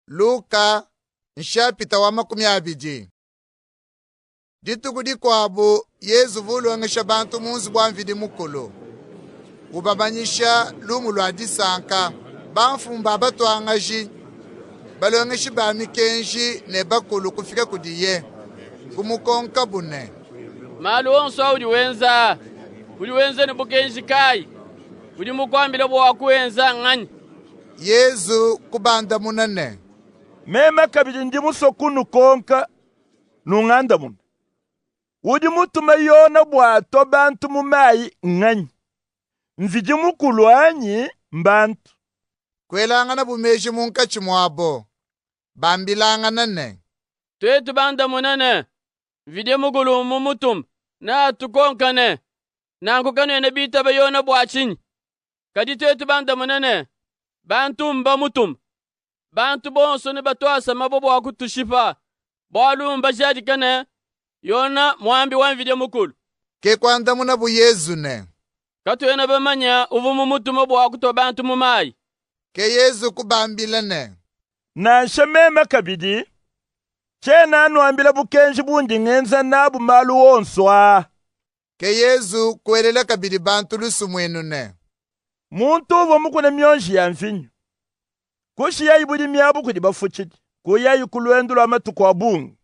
Luka nshapita wa 20. Dituku dikwabo Yesu vulongesha bantu munzi bwa mvidi mukulu. Ubabanyisha lumu lwa disanka. Banfumba batwangaji. Balongeshi ba mikenji ne bakulu kufika kudiye. Kumukonka bune. Malu onso uliwenza ni bukenji kai. Udi mukwambile bwa kuwenza ngani. Yesu kubanda munane. Mema kabili ndi musokunu konka nunganda mun. Udi mutuma yona bwato bantu mumayi ngani. Nviji mukulu anyi mbantu. Kwelangana bumeji munka chimwabo. Bambilangana ne. Twetu banda munane. Vide mukulu mumutum. Na tukonkane. Na nkukanu ene bita bayona bwachinyi. Kadi twetu banda munane. Bantu mba mutum. Bantu bonso ne batwasa mabobo wakutushipa. Bwalu mbashadi kane. Yona mwambi wanvide mukulu. Ke kwanda muna bu Yesu ne. Katwena bamanya uvumu mutumo bwa kuto bantu mumayi. Ke Yesu kubambila ne. Na shamema kabidi. Chena anuambila bukenji bundi ngenza nabu malu onswa. Ke Yesu kwelela kabidi bantu lusumwenu ne. Muntu uvo mukune myonji ya mfinyu. Kushi yayi budi miabu kudi bafuchidi. Kuyayi kuluendu lwa matuku wa bungu.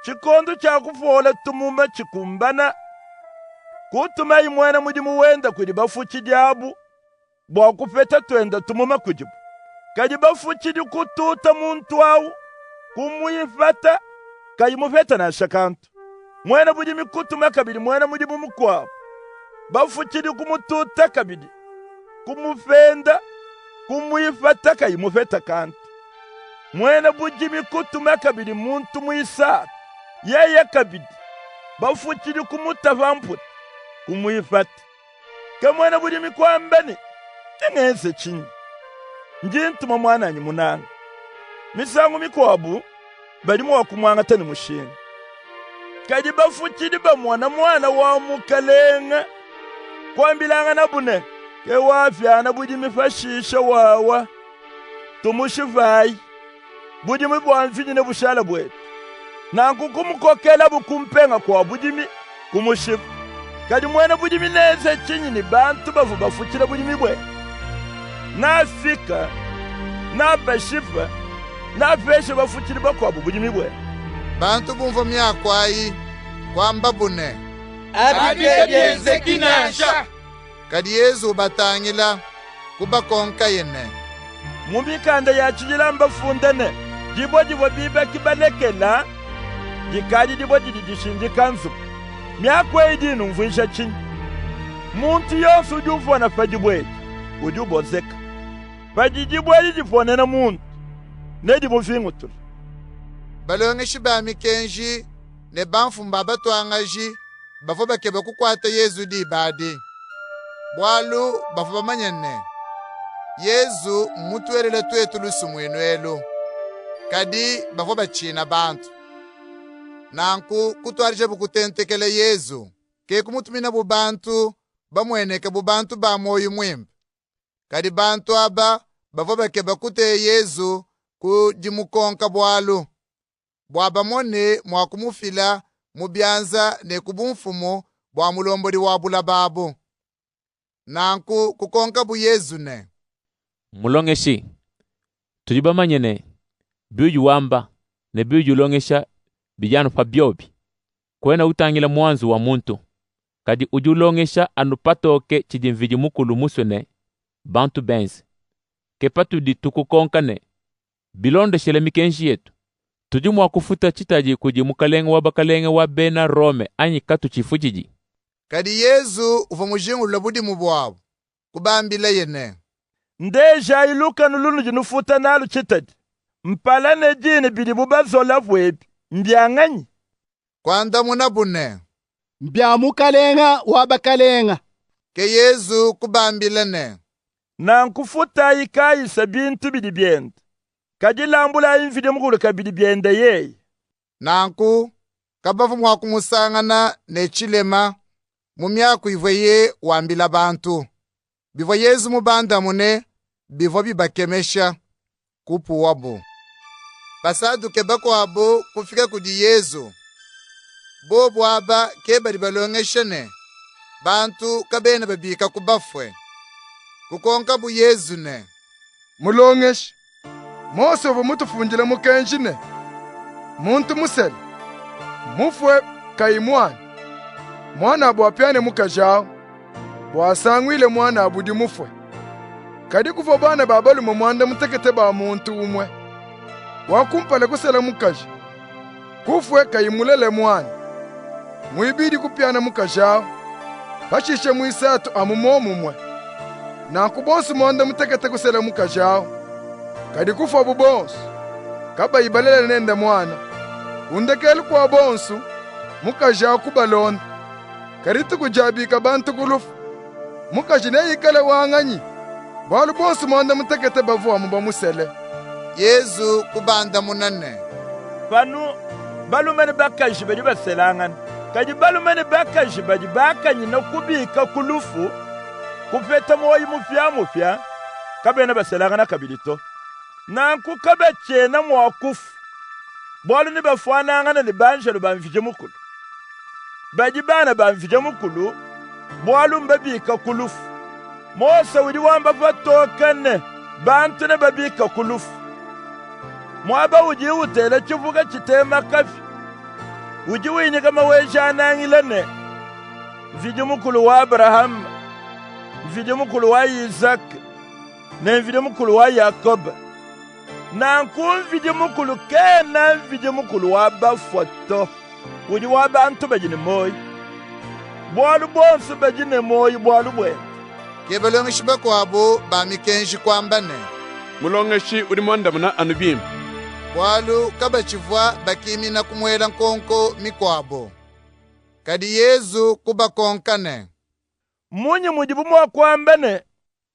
Chikondo cha kufola tumuma chikumbana. Kutuma imwena mudimu wenda kudi bafuchidi abu. Bwa kupeta tuenda tumuma kujibu. Kadi bafuchidi kututa muntu au. Kumuyifata. Kadi mufeta na shakantu. Mwena budimi kutuma kabidi mwena mudimu mukwabu. Bafuchidi kumututa kabidi. Kumufenda. Kumuyifata kadi mufeta kantu. Mwena budimi kutuma kabidi muntu muisaka. Yeye kabidi. Bafuchidi kumutavamputa. Kumuyifata. Kamwena budimi kwambani. Tengense chini. Njintuma mwana nyi munanga. Misangu mikwabu. Balimu wakumwanga tani mushini. Kadi bafuchidi ba mwana wa mukalenga. Kwambilanga na bune. Ke wafya na budimi fashisha wawa. Tumushivayi. Budimi bwanfini ne bushala bwetu. Na kukumukokela bukumpenga kwa budimi kumushifu. Kadi mwena budimi neze chinyi ni bantu bavu bafuchila budimi bwe. Na fika. Na bashifa. Na feshe bafuchila bakwa budimi bwe. Bantu bumvo myakwayi kwamba bune. Abikegenze kinasha. Kadi Yesu batangila kubakonka yene. Mumikanda ya chijila mbafundane. Jibo biba kibalekela. Jikadi jibo jidishinji kansu. Myakwe idinu mvuisha chini. Muntu yonsu ujufona fajibweji. Ujubozeka. Fajijibweji jifone na muntu. Neji mufingu tuli. Balongeshi ba mikenji ne banfumba batwangaji. Bafo bakebe kukwata Yesu di badi. Bwalu bafo bamanyene. Yesu mutwerele twetu lusumwenu elu. Kadi bafo bachina bantu. Nanku kutwarije bukutentekele Yesu. Ke kumutumina bubantu bamweneke bubantu ba moyo mwimba. Kadi bantu aba bafo bakebe kute Yesu kujimukonka bwalu. Bwaba mone mwakumufila mubyanza ne kubumfumo bwa mulombodi wa bula babu. Nanku kukonka bu Yesu ne. Mulongeshi. Tujibamanyene. Biuju wamba. Ne biuju longesha. Bijano pa biobi. Kwena utangila mwanzu wa muntu. Kadi ujulongesha anupatoke chidimviji mukulu muswene. Bantu benzi. Kepatu di tukukonkane. Bilonde shele mikenshi yetu. Tujimu wakufuta chitaji kujimukalenga wabakalenge wa bena Rome anyi katu chifujiji. Kadi Yesu ufamujingu labudi mubwabu. Kubambila yene. Ndeja iluka nulunu jinufuta nalu chitaji. Mpalane jini bidi bubazola fwebi. Mbyanganyi. Kwanda muna bune. Mbyamukalenga wabakalenga. Ke Yesu kubambila ne. Na nkufuta ikayisa bintu bidi byenda. Kajilambula imfide mkulu kabidi byenda yeye. Nanku kabafu mwakumusangana ne chilema. Mumyaku ivoye wambila bantu. Bivo Yesu mubanda mune. Bivo bibakemesha. Kupu wabu. basaduke bakwabo kufika kudi Yesu. Bo bwaba ke bali balongeshane bantu kabene babika kubafwe kukonka bu Yesu ne mulongeshi Mose ovu mutufungile mukenji ne muntu musele mufwe kayimwana mwana bwapyane mukajao bwasangwile mwana abudi mufwe kadi kuva bana babalu mu mwanda mutekete ba muntu umwe wakumpale kusela mukaji kufwe kayimulele mwana mwibidi kupyana mukajao bashishe mwisatu amumomu umwe na kubonsu mwanda mutekete kusela mukajao kadi kufa bubonsu kaba ibalele nende mwana undekeli kwa bonsu mukajao kubalonda karitu kujabika bantu kulufu mukajine yikale wanganyi balu bonsu mwanda mutekete bavuwa mubamusele Yesu kubanda munane Panu balumene bakaji badi baselangana kadi balumene bakaji badi bakanyi na kubika kulufu kupeta moyi mufya kabene baselangana kabilito nanku kabachena mwakufu bwalu ni bafwanangana ni banjelo bamvije mukulu badi bana bamvije mukulu bwalu mbabika kulufu Mose widi wamba fatokane bantu ne babika kulufu mwaba uji utele chivuga chitema kafi uji winyi kama wejanangilane mvije mukulu wa Abraham mvije mukulu wa Isaac na mvije mukulu wa Yakob nanku mvije mukulu kena mvije mukulu wa bafoto uji wa bantu bajine moyi bwalu bonsu bajine moyi bwalu bwe ke balongeshi bakwabo bamikenji kwambane mulongeshi uli mwanda muna anubim bwalu kabachivwa bakimina kumwela nkonko mikwabo kadi Yesu kubakonkane munyi mujibu mwakwambane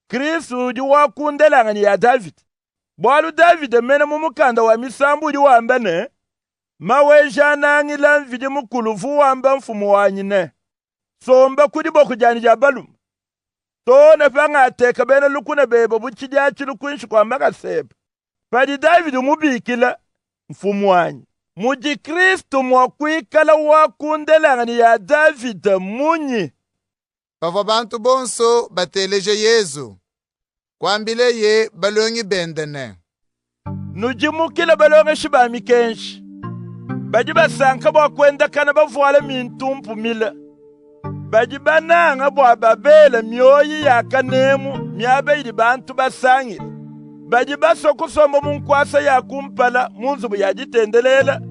Kristu uji wakundelangani ya David bwalu David mene mumukanda wa misambu uji wambane mawejanangila mvije mukulufu wamba mfumu wanyine somba kudi boku jani jabalum tone fanga ateka bene lukune bebo buchijachi lukunshi kwa maka seba padi David mubikila mfumu wanyi muji Kristu mwakwikala wakundelangani ya David munyi bava bantu bonso bateleje Yesu kwambile ye balongi bendene nujimukila balongeshi bamikenshi baji basanka bwakwendakana bavuala mintumpu mila baji bananga bwa babela myoyi yakanemu myabeili bantu basangile baji basokusomba munkwasa yakumpala munzubu yajitendelela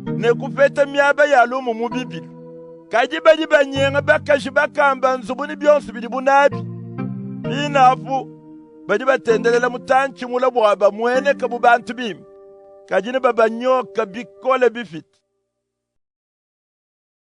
nekupeta myaba yalumu mubibilu kaji baji banyenga bakaji bakamba nzubu ni byonsu bili bunabi binafu baji batendelela mutanchi mula bwa bamwene kabu bantu bimi kaji ne babanyoka bikole bifit